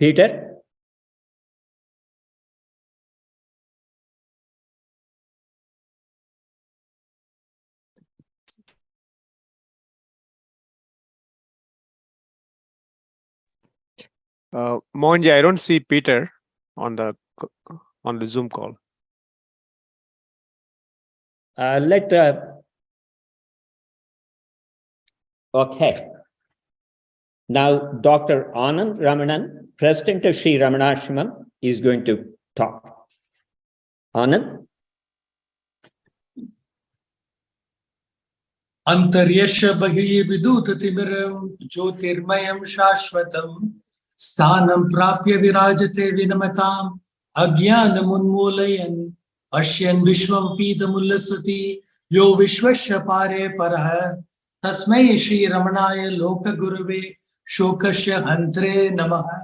Peter? Mohanji, I don't see Peter on the Zoom call. Okay. Now, Dr. Anand Ramanan, President of Sri Ramanasramam, is going to talk. Anand? Antaryasha bhagaye vidutatimiram jyotirmayam shashvatam sthanam prapya virajate vinamatam ajnanam unmulayan ashyan vishwam pidamullasati yo vishwasya pare parah tasmai Shri Ramanaya loka gurave shokasya hantre namaha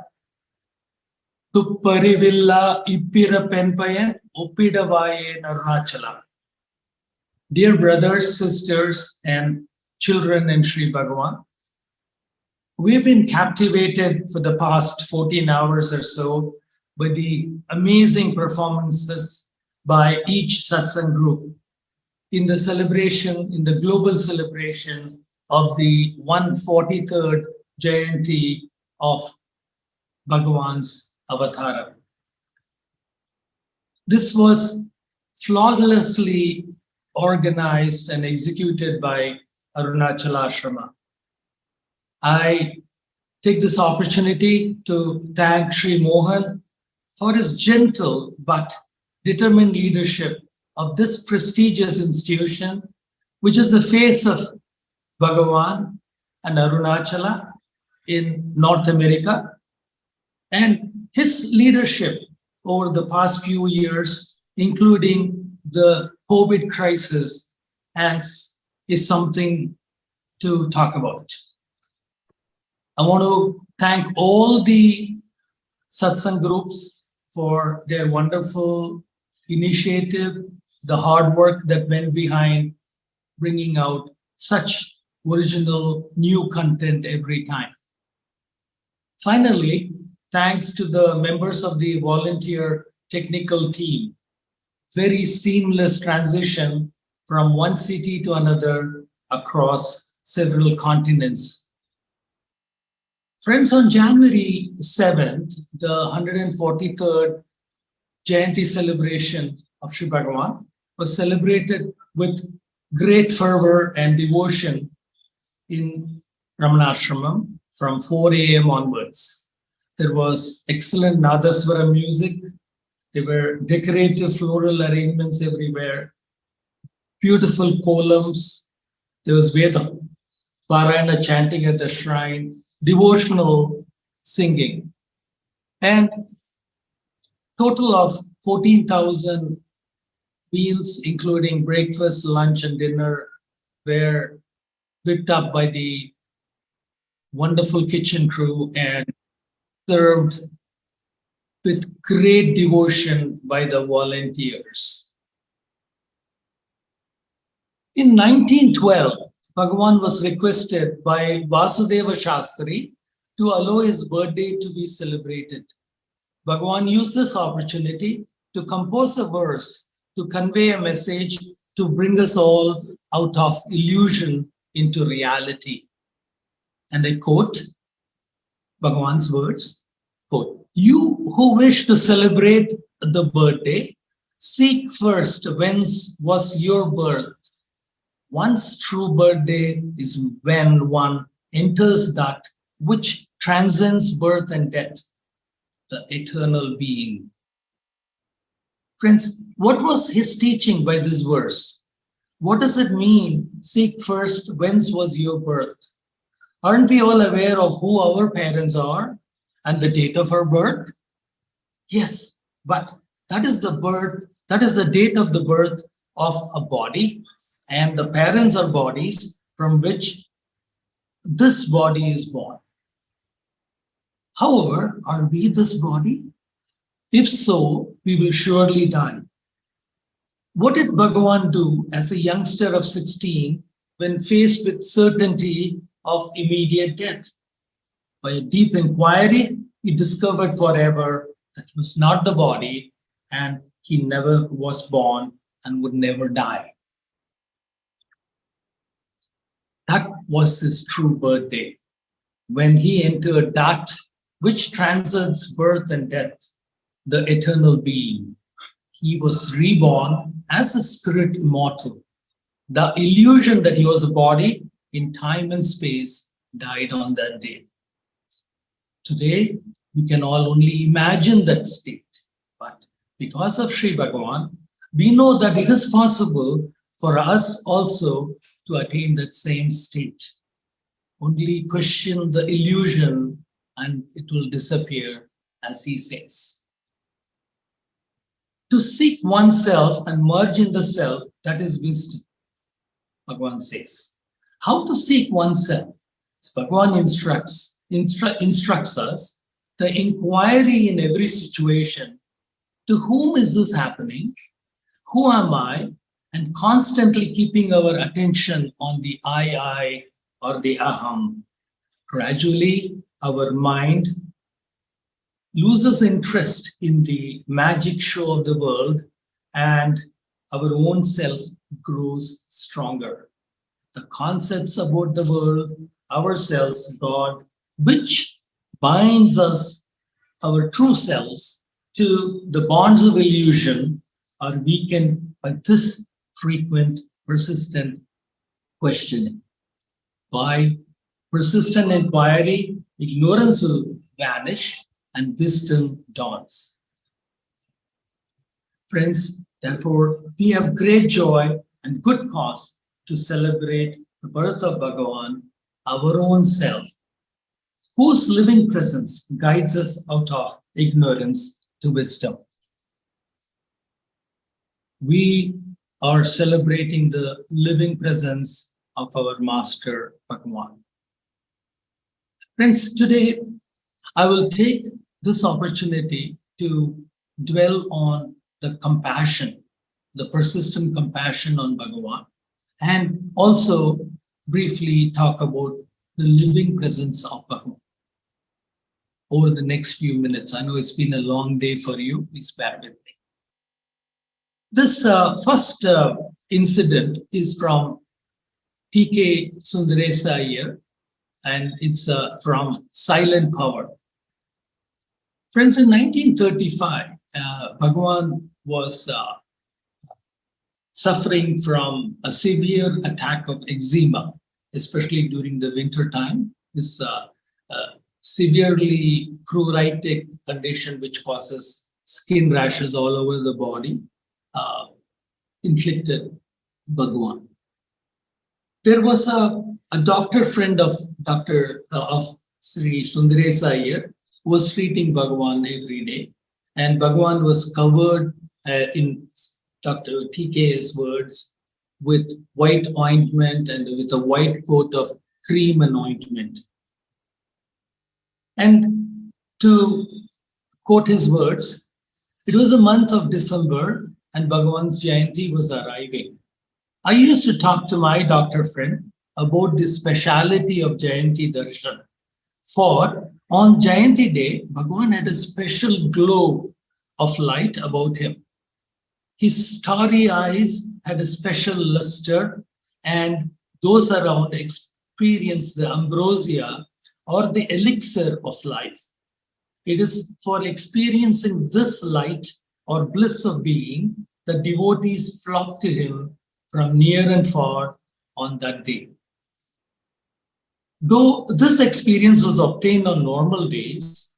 tupparivilla ippira penpayan uppidavaye Arunachala. Dear brothers, sisters, and children in Sri Bhagavan, we've been captivated for the past 14 hours or so by the amazing performances by each satsang group in the celebration, in the global celebration of the 143rd Jayanthi of Bhagavan's Avatara. This was flawlessly organized and executed by Arunachala Ashrama. I take this opportunity to thank Sri Mohan for his gentle but determined leadership of this prestigious institution, which is the face of Bhagavan and Arunachala in North America. And his leadership over the past few years, including the COVID crisis, is something to talk about. I want to thank all the satsang groups for their wonderful initiative, the hard work that went behind bringing out such original new content every time. Finally, thanks to the members of the volunteer technical team. Very seamless transition from one city to another across several continents. Friends, on January 7th, the 143rd Jayanti celebration of Sri Bhagavan was celebrated with great fervor and devotion in Ramanasramam from 4 a.m. onwards. There was excellent Nadaswara music. There were decorative floral arrangements everywhere, beautiful columns. There was Veda, Parayana chanting at the shrine, devotional singing. And total of 14,000 meals, including breakfast, lunch, and dinner, were picked up by the wonderful kitchen crew and served with great devotion by the volunteers. In 1912, Bhagavan was requested by Vasudeva Shastri to allow his birthday to be celebrated. Bhagavan used this opportunity to compose a verse to convey a message to bring us all out of illusion into reality. And I quote Bhagavan's words, quote, "You who wish to celebrate the birthday, seek first whence was your birth. One's true birthday is when one enters that which transcends birth and death, the eternal being." Friends, what was his teaching by this verse? What does it mean, seek first whence was your birth? Aren't we all aware of who our parents are and the date of our birth? Yes, but that is the birth, that is the date of the birth of a body, and the parents are bodies from which this body is born. However, are we this body? If so, we will surely die. What did Bhagavan do as a youngster of 16 when faced with certainty of immediate death? By a deep inquiry he discovered forever that he was not the body and he never was born and would never die. That was his true birthday, when he entered that which transcends birth and death, the eternal being. He was reborn as a spirit immortal. The illusion that he was a body in time and space died on that day. Today, we can all only imagine that state. But because of Sri Bhagavan, we know that it is possible for us also to attain that same state. Only question the illusion and it will disappear, as he says. To seek oneself and merge in the self, that is wisdom, Bhagavan says. How to seek oneself? Bhagavan instructs us the inquiry in every situation. To whom is this happening? Who am I? And constantly keeping our attention on the I, or the aham. Gradually, our mind loses interest in the magic show of the world and our own self grows stronger. The concepts about the world, ourselves, God, which binds us, our true selves, to the bonds of illusion, are weakened by this frequent, persistent questioning. By persistent inquiry, ignorance will vanish and wisdom dawns. Friends, therefore, we have great joy and good cause to celebrate the birth of Bhagavan, our own self, whose living presence guides us out of ignorance to wisdom. We are celebrating the living presence of our Master Bhagavan. Friends, today I will take this opportunity to dwell on the compassion, the persistent compassion on Bhagavan, and also briefly talk about the living presence of Bhagavan. Over the next few minutes, I know it's been a long day for you, please bear with me. This first incident is from T.K. Sundaresa Iyer, and it's from Silent Power. Friends, in 1935, Bhagavan was suffering from a severe attack of eczema, especially during the winter time. This severely pruritic condition which causes skin rashes all over the body inflicted Bhagavan. There was a doctor friend of Sri Sundaresa Iyer who was treating Bhagavan every day, and Bhagavan was covered in Dr. TK's words with white ointment and with a white coat of cream and ointment. And to quote his words, it was a month of December and Bhagavan's Jayanthi was arriving. I used to talk to my doctor friend about the speciality of Jayanthi Darshan. For on Jayanthi day, Bhagavan had a special glow of light about him. His starry eyes had a special luster, and those around experienced the ambrosia or the elixir of life. It is for experiencing this light or bliss of being that devotees flock to him from near and far on that day. Though this experience was obtained on normal days,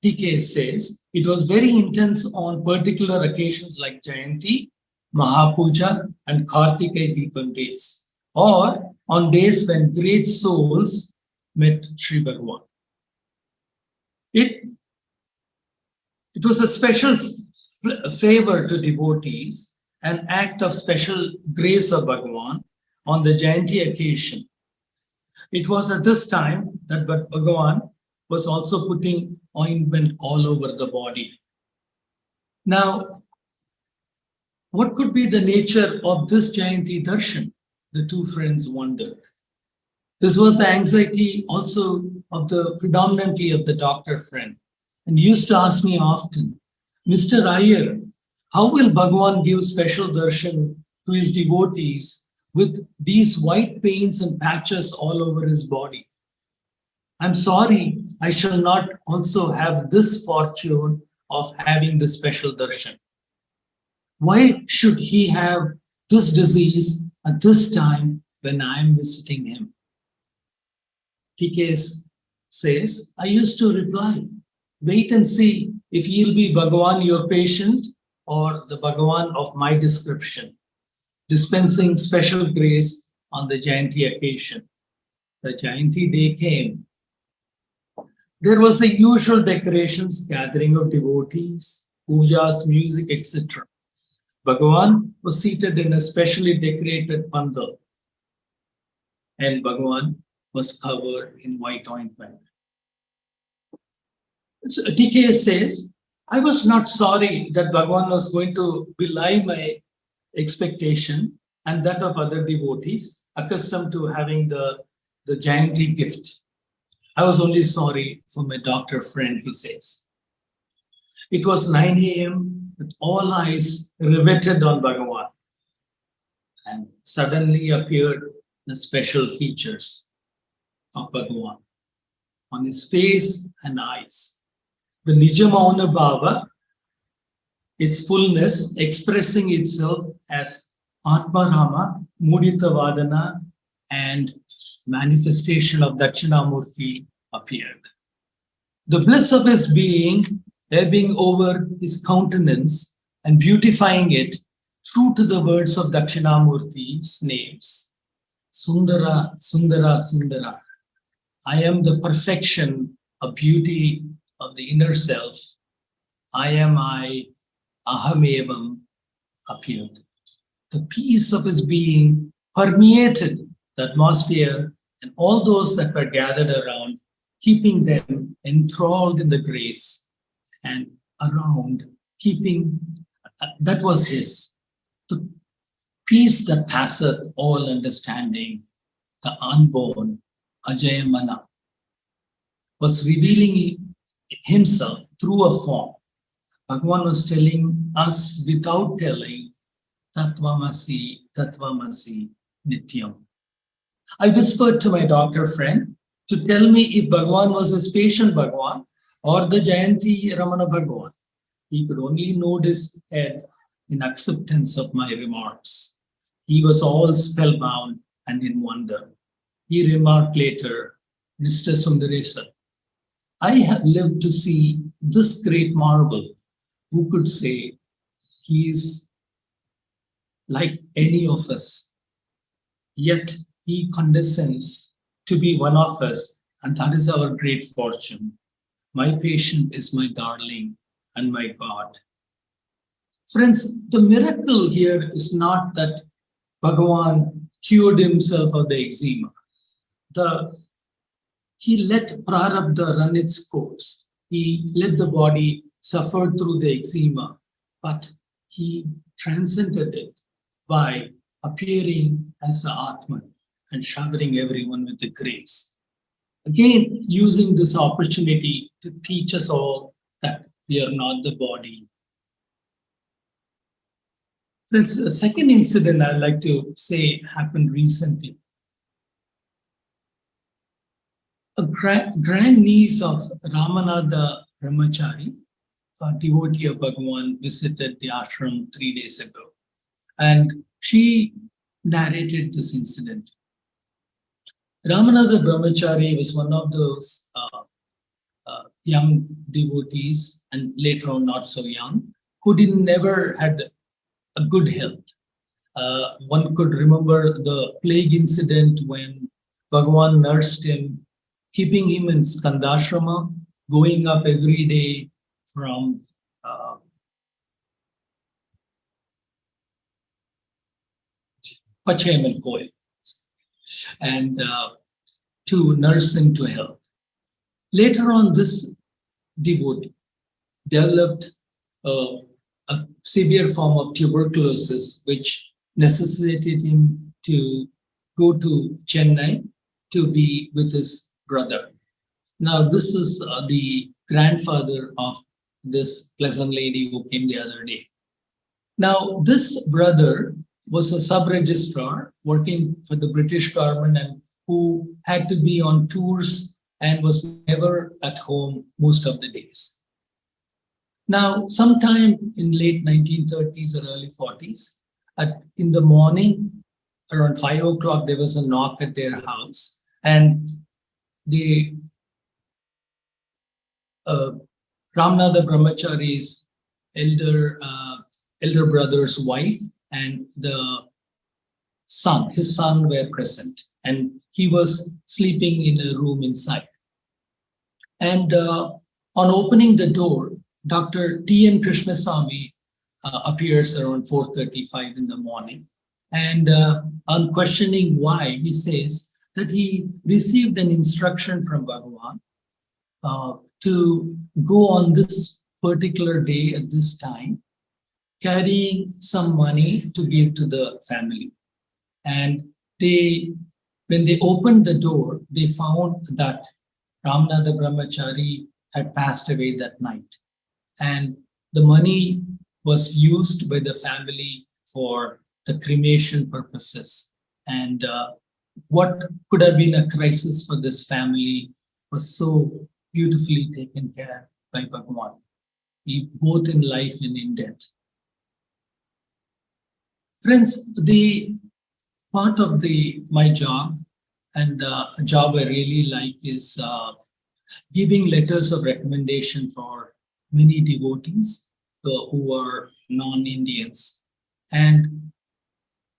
TK says, it was very intense on particular occasions like Jayanti, Mahapuja, and Kartikeya Deepam days, or on days when great souls met Sri Bhagavan. It was a special favor to devotees, an act of special grace of Bhagavan on the Jayanti occasion. It was at this time that Bhagavan was also putting ointment all over the body. Now, what could be the nature of this Jayanti darshan? The two friends wondered. This was the anxiety also predominantly of the doctor friend, and used to ask me often, Mr. Iyer, how will Bhagavan give special darshan to his devotees with these white pains and patches all over his body? I'm sorry, I shall not also have this fortune of having the special darshan. Why should he have this disease at this time when I'm visiting him? TKS says, I used to reply, wait and see if he'll be Bhagavan, your patient, or the Bhagavan of my description, dispensing special grace on the Jayanthi occasion. The Jayanthi day came. There was the usual decorations, gathering of devotees, pujas, music, etc. Bhagavan was seated in a specially decorated pandal, and Bhagavan was covered in white ointment. So TK says, I was not sorry that Bhagavan was going to belie my expectation and that of other devotees accustomed to having the Jayanti gift. I was only sorry for my doctor friend, he says. It was 9 a.m. with all eyes riveted on Bhagavan, and suddenly appeared the special features of Bhagavan on his face and eyes. The Nijamauna Bhava, its fullness expressing itself as Atma Rama, Mudita Vadana, and manifestation of Dakshinamurti appeared. The bliss of his being ebbing over his countenance and beautifying it, true to the words of Dakshinamurti's names. Sundara, Sundara, Sundara. I am the perfection of beauty of the inner self. I am I, Ahamevam, appeared. The peace of his being permeated the atmosphere and all those that were gathered around, keeping them enthralled in the grace and around, keeping, that was his. The peace that passeth all understanding, the unborn, Ajayamana, was revealing himself through a form. Bhagavan was telling us without telling, Tattvamasi, Tattvamasi, Nityam. I whispered to my doctor friend to tell me if Bhagavan was his patient Bhagavan or the Jayanti Ramana Bhagavan. He could only nod his head in acceptance of my remarks. He was all spellbound and in wonder. He remarked later, Mr. Sundaresar, I have lived to see this great marvel. Who could say he is like any of us? Yet he condescends to be one of us, and that is our great fortune. My patient is my darling and my God. Friends, the miracle here is not that Bhagavan cured himself of the eczema. He let Prarabdha run its course. He let the body suffer through the eczema, but he transcended it by appearing as the Atman and showering everyone with the grace. Again, using this opportunity to teach us all that we are not the body. Friends, the second incident I'd like to say happened recently. A grandniece of Ramana the Brahmachari, a devotee of Bhagavan, visited the ashram 3 days ago. And she narrated this incident. Ramana the Brahmachari was one of those young devotees, and later on not so young, who never had a good health. One could remember the plague incident when Bhagavan nursed him, keeping him in Skandashrama, going up every day from Pachayamal Koil and to nurse him to health. Later on, this devotee developed a severe form of tuberculosis, which necessitated him to go to Chennai to be with his brother. Now, this is the grandfather of this pleasant lady who came the other day. Now, this brother was a sub-registrar working for the British government and who had to be on tours and was never at home most of the days. Now, sometime in late 1930s or early 40s, in the morning, around 5 o'clock, there was a knock at their house, and the Ramanatha Brahmachari's elder brother's wife and his son were present, and he was sleeping in a room inside. And on opening the door, Dr. T.N. Krishnasamy appears around 4:35 in the morning. And on questioning why, he says that he received an instruction from Bhagavan to go on this particular day at this time, carrying some money to give to the family. And when they opened the door, they found that Ramanatha Brahmachari had passed away that night. And the money was used by the family for the cremation purposes. And what could have been a crisis for this family was so beautifully taken care by Bhagavan, both in life and in death. Friends, the part of my job, and a job I really like, is giving letters of recommendation for many devotees who are non-Indians. And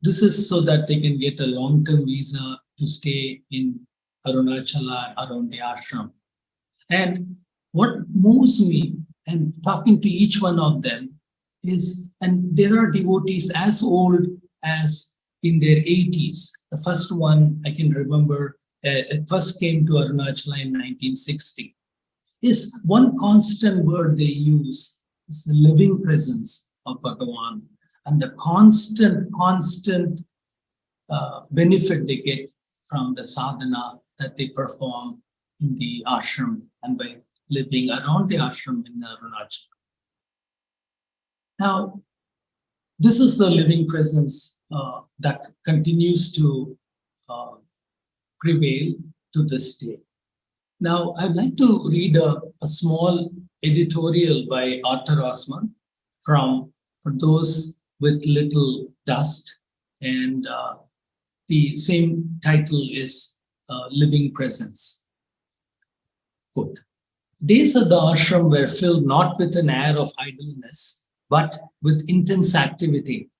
this is so that they can get a long-term visa to stay in Arunachala around the ashram. And what moves me, and talking to each one of them, is, and there are devotees as old as in their 80s. The first one I can remember, it first came to Arunachala in 1960. Is one constant word they use is the living presence of Bhagavan, and the constant benefit they get from the sadhana that they perform in the ashram and by living around the ashram in Arunachala. Now, this is the living presence that continues to prevail to this day. Now, I'd like to read a small editorial by Arthur Osman for those with little dust, and the same title is Living Presence. Quote, days at the ashram were filled not with an air of idleness, but with intense activity.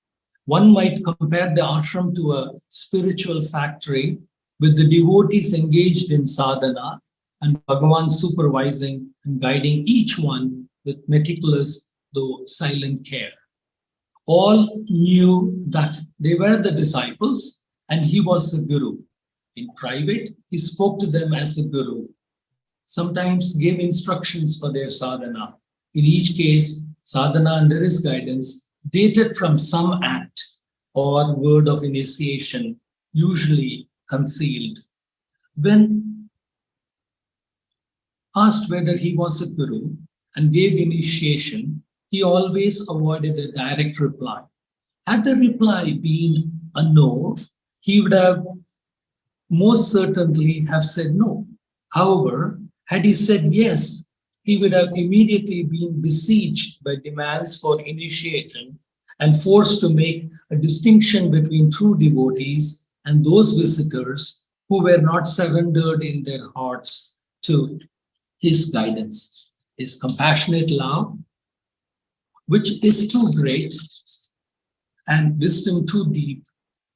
One might compare the ashram to a spiritual factory with the devotees engaged in sadhana and Bhagavan supervising and guiding each one with meticulous though silent care. All knew that they were the disciples and he was the guru. In private, he spoke to them as a guru, sometimes gave instructions for their sadhana. In each case, sadhana under his guidance dated from some act or word of initiation, usually concealed. When asked whether he was a guru and gave initiation, he always avoided a direct reply. Had the reply been a no, he would have most certainly have said no. However, had he said yes, he would have immediately been besieged by demands for initiation and forced to make a distinction between true devotees and those visitors who were not surrendered in their hearts to his guidance. His compassionate love, which is too great, and wisdom too deep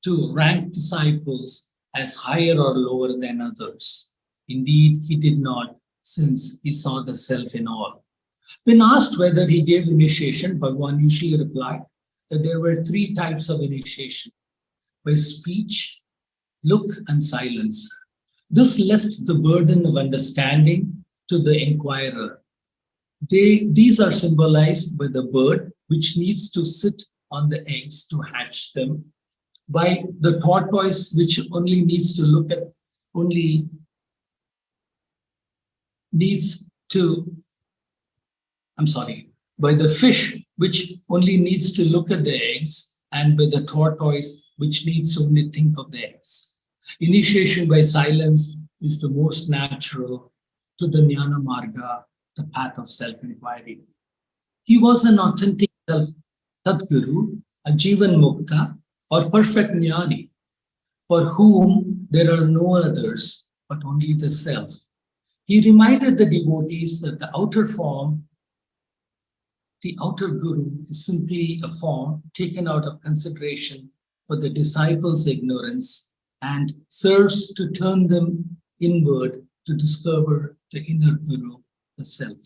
to rank disciples as higher or lower than others. Indeed, he did not, since he saw the self in all. When asked whether he gave initiation, Bhagavan usually replied that there were 3 types of initiation: by speech, look, and silence. This left the burden of understanding to the inquirer. These are symbolized by the bird, which needs to sit on the eggs to hatch them, by the tortoise, which only needs to look at only needs to, by the fish, which only needs to look at the eggs, and by the tortoise, which needs to only think of the eggs. Initiation by silence is the most natural to the Jnana Marga, the path of self-inquiry. He was an authentic Sadguru, a Jivan Mukta, or perfect Jnani, for whom there are no others but only the self. He reminded the devotees that the outer form, the outer guru, is simply a form taken out of consideration for the disciples' ignorance and serves to turn them inward to discover the inner guru, the self.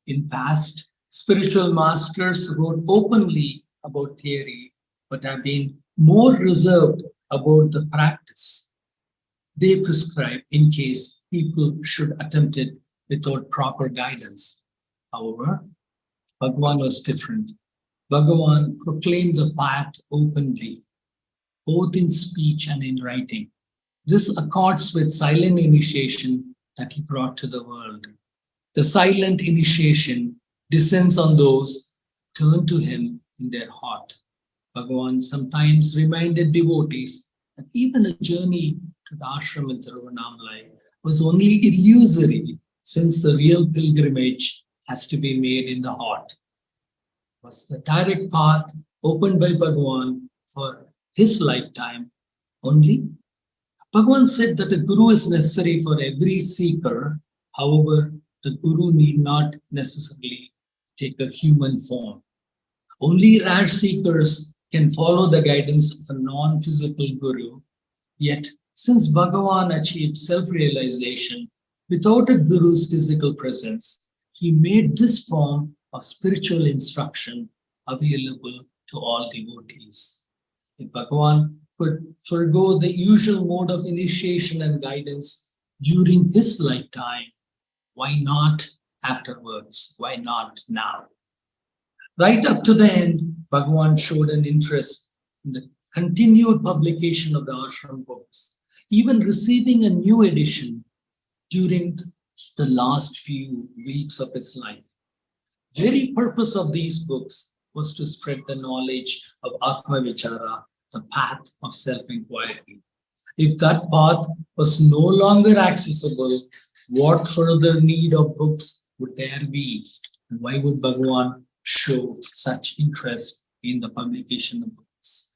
In past, spiritual masters wrote openly about theory, but have been more reserved about the practice they prescribe in case people should attempt it without proper guidance. However, Bhagavan was different. Bhagavan proclaimed the path openly, both in speech and in writing. This accords with silent initiation that he brought to the world. The silent initiation descends on those turned to him in their heart. Bhagavan sometimes reminded devotees that even a journey to the ashram in Tiruvannamalai was only illusory, since the real pilgrimage has to be made in the heart. It was the direct path opened by Bhagavan for his lifetime only. Bhagavan said that a guru is necessary for every seeker. However, the guru need not necessarily take a human form. Only rare seekers can follow the guidance of a non-physical guru. Yet, since Bhagavan achieved self-realization without a guru's physical presence, he made this form of spiritual instruction available to all devotees. If Bhagavan could forego the usual mode of initiation and guidance during his lifetime, why not afterwards? Why not now? Right up to the end, Bhagavan showed an interest in the continued publication of the ashram books, even receiving a new edition during the last few weeks of his life. The very purpose of these books was to spread the knowledge of Atma Vichara, the path of self-inquiry. If that path was no longer accessible, what further need of books would there be? And why would Bhagavan show such interest in the publication of books?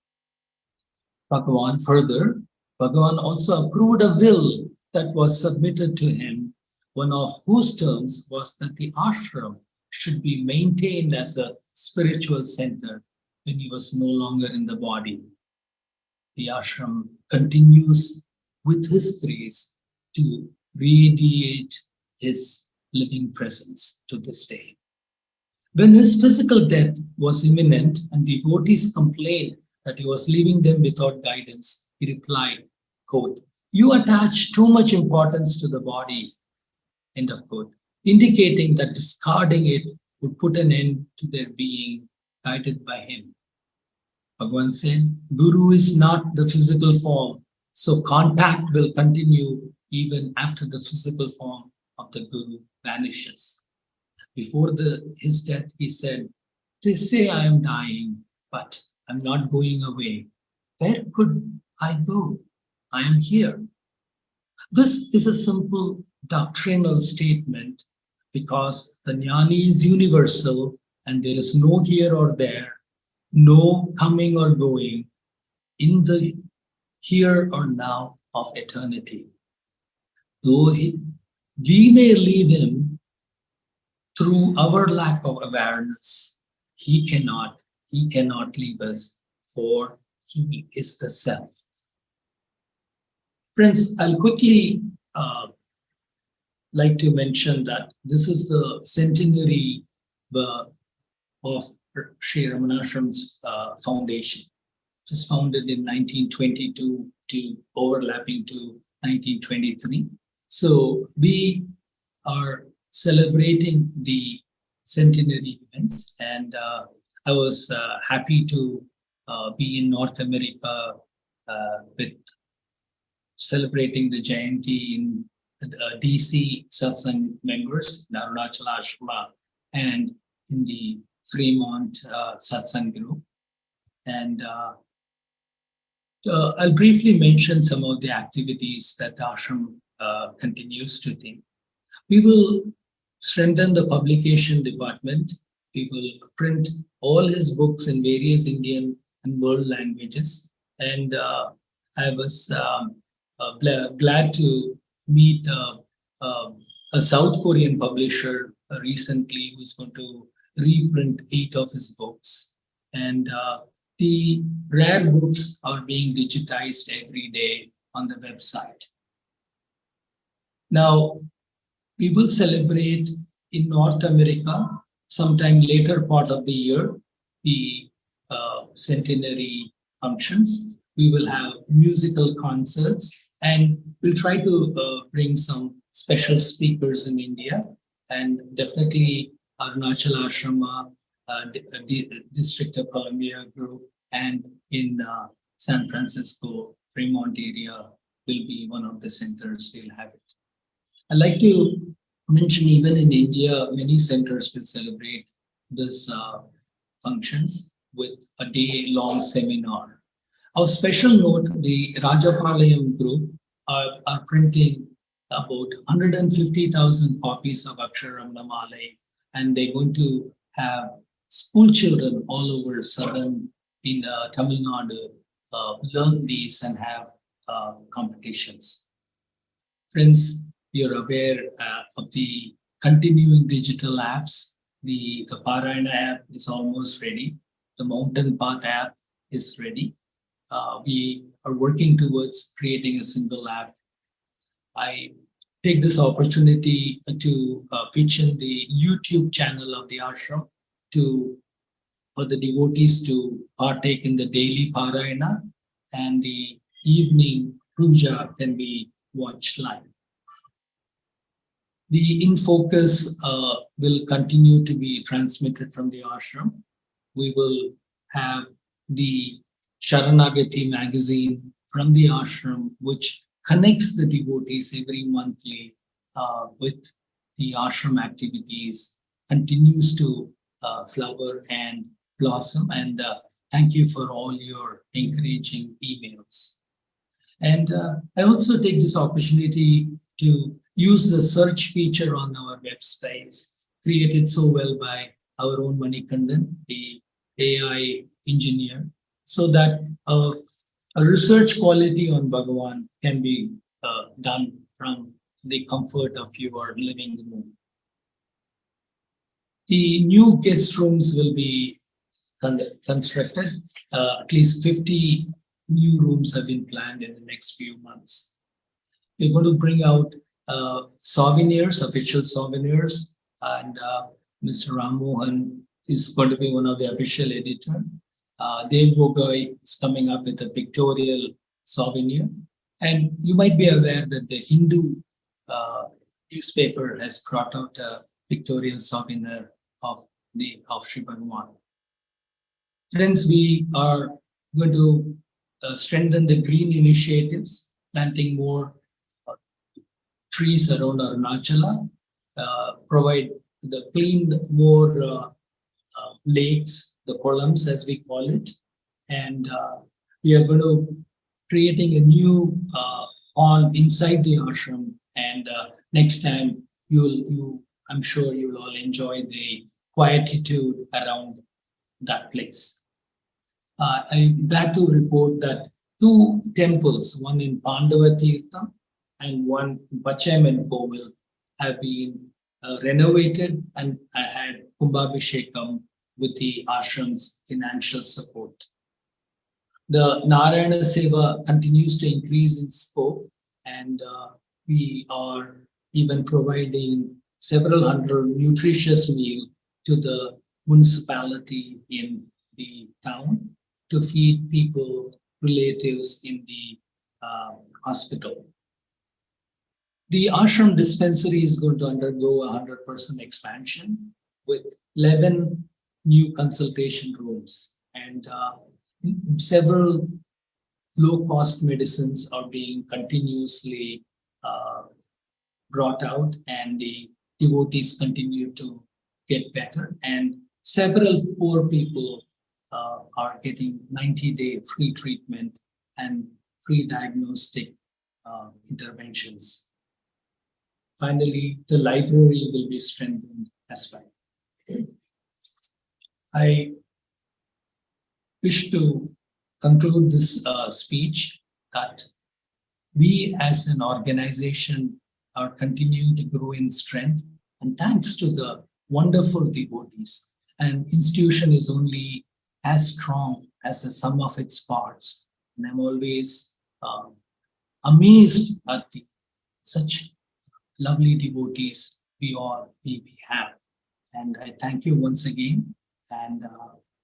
Bhagavan also approved a will that was submitted to him, one of whose terms was that the ashram should be maintained as a spiritual center when he was no longer in the body. The ashram continues with his grace to radiate his living presence to this day. When his physical death was imminent and devotees complained that he was leaving them without guidance, he replied, quote, "You attach too much importance to the body," end of quote, indicating that discarding it would put an end to their being guided by him. Bhagavan said, Guru is not the physical form, so contact will continue even after the physical form of the Guru vanishes. Before his death, he said, "They say I am dying, but I'm not going away. Where could I go? I am here." This is a simple doctrinal statement because the jnani is universal and there is no here or there, no coming or going in the here or now of eternity. Though we may leave him through our lack of awareness, he cannot leave us, for he is the self. Friends, I'll quickly like to mention that this is the centenary of Sri Ramanasramam's foundation. It was founded in 1922 to overlapping to 1923. So we are celebrating the centenary events, and I was happy to be in North America with celebrating the Jayanthi in DC satsang members, the Arunachala Ashrama, and in the Fremont satsang group. And I'll briefly mention some of the activities that the ashram continues to do. We will strengthen the publication department. We will print all his books in various Indian and world languages. And I was glad to meet a South Korean publisher recently who's going to reprint 8 of his books. And the rare books are being digitized every day on the website. Now, we will celebrate in North America, sometime later part of the year, the centenary functions. We will have musical concerts, and we'll try to bring some special speakers in India, and definitely Arunachala Ashrama, District of Columbia group, and in San Francisco, Fremont area will be one of the centers we'll have it. I'd like to mention even in India, many centers will celebrate this functions with a day-long seminar. Of special note, the Rajapalayam group are printing about 150,000 copies of Aksharamana Malai, and they're going to have school children all over southern in Tamil Nadu learn these and have competitions. Friends, you're aware of the continuing digital apps. The Parayana app is almost ready. The Mountain Path app is ready. We are working towards creating a single app. I take this opportunity to pitch in the YouTube channel of the ashram for the devotees to partake in the daily Parayana, and the evening puja can be watched live. The In Focus will continue to be transmitted from the ashram. We will have the Sharanagati magazine from the ashram, which connects the devotees every monthly with the ashram activities, continues to flower and blossom. And thank you for all your encouraging emails. And I also take this opportunity to use the search feature on our website, created so well by our own Manikandan, the AI engineer, so that a research quality on Bhagavan can be done from the comfort of your living room. The new guest rooms will be constructed. At least 50 new rooms have been planned in the next few months. We're going to bring out souvenirs, official souvenirs, and Mr. Rammohan is going to be one of the official editor. Dev Gogoi is coming up with a pictorial souvenir. And you might be aware that the Hindu newspaper has brought out a pictorial souvenir of Shri Bhagavan. Friends, we are going to strengthen the green initiatives, planting more trees around Arunachala, provide the cleaned more lakes, the columns as we call it, and we are going to creating a new pond inside the ashram. And next time I'm sure you will all enjoy the quietude around that place. I'm glad to report that 2 temples, one in Pandava Tirtham and one in Pachaman Kovil, have been renovated, and I had Kumbhabhishekam with the ashram's financial support. The Narayana Seva continues to increase in scope, and we are even providing several hundred nutritious meals to the municipality in the town to feed people, relatives in the hospital. The ashram dispensary is going to undergo 100% expansion with 11 new consultation rooms, and several low-cost medicines are being continuously brought out, and the devotees continue to get better. And several poor people are getting 90-day free treatment and free diagnostic interventions. Finally, the library will be strengthened as well. I wish to conclude this speech that we as an organization are continuing to grow in strength, and thanks to the wonderful devotees. An institution is only as strong as the sum of its parts. And I'm always amazed at such lovely devotees we have. And I thank you once again. And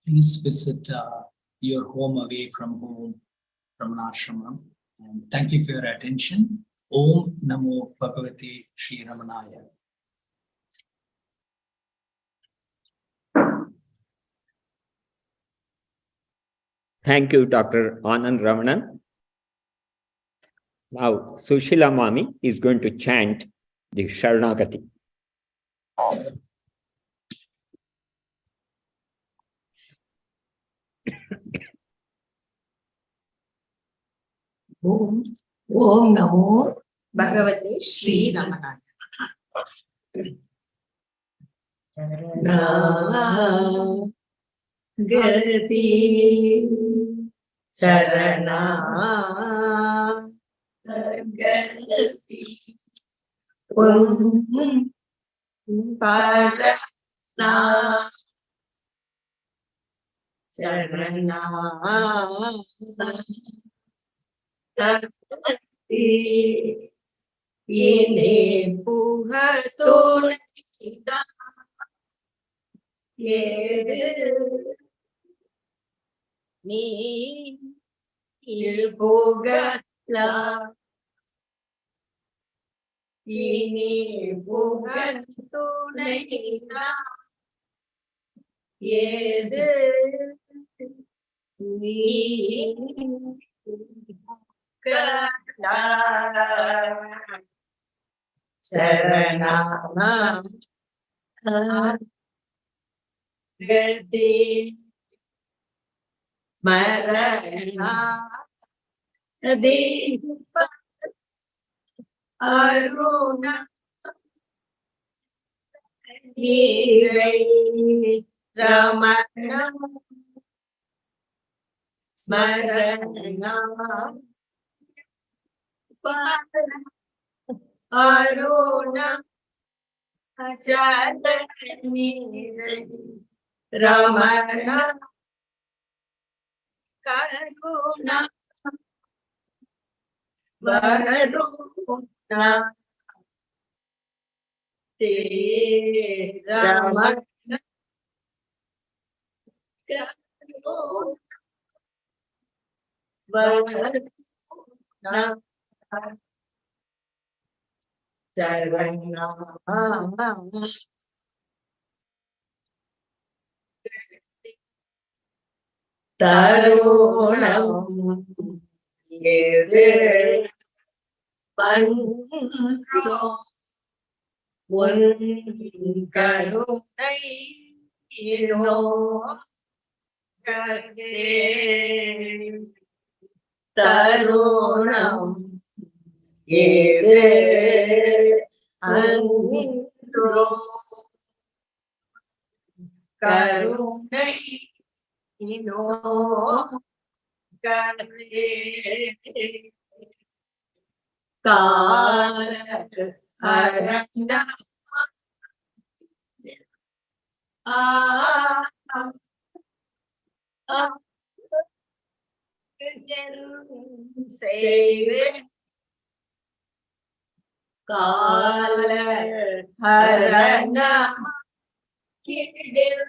please visit your home away from home, Ramanasramam. And thank you for your attention. Om Namo Bhagavate Shri Ramanaya. Thank you, Dr. Anand Ramanan. Now, Sushila Mami is going to chant the Sharanagati. Om Namo Bhagavate Shri Ramanaya. Gati Sarana Gati Parana Sarana Gati Ine Puhatona Ni Ilbogala Ini Bogatunayna Yede Ni Gala Sarana Gati Marana Deepa Aruna Nirai Ramana Smarana Aruna Jadani Ramana Karuna Varuna Te Ramana Karuna Varuna Jarana Tarunam Yede Panro Un Karunai Ino Kade Tarunam Yede Panro Karunai Ino Kare Kara Harana Save Kala Harana Kidil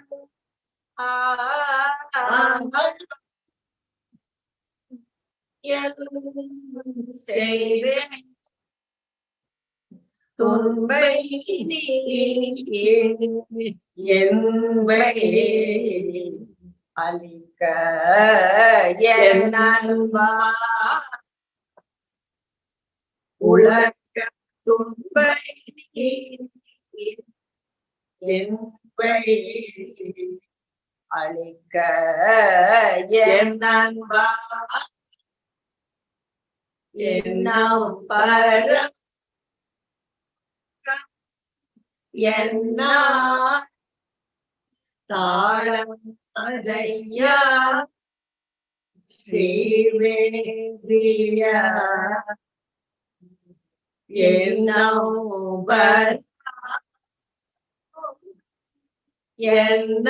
Save Tunbai Yenbai Alika Yenanba Ulaka துன்பை என்பை அளிக்க என் நண்பா என்னும் பரம் என்ன தாளம் அதையா ஸ்ரீவேதிய என்னும் பரம் என்ன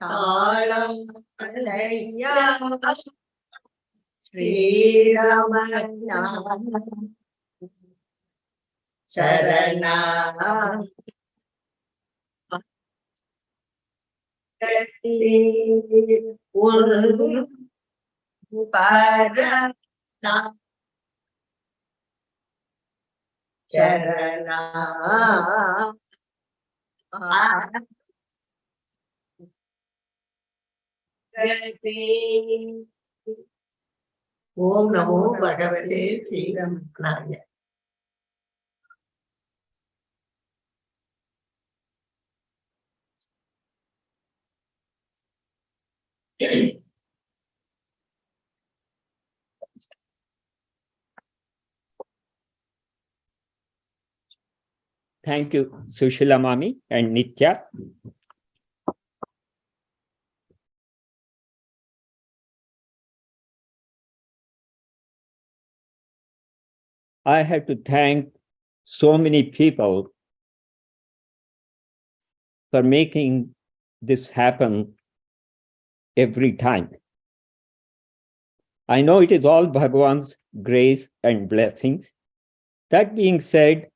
தாளம் அதையா ஸ்ரீரமணா சரணா பரணா சரணா ஓம் நமோ பகவதே ஸ்ரீரமணாய. Thank you, Sushila Mami and Nitya. I have to thank so many people for making this happen every time. I know it is all Bhagavan's grace and blessings. That being said,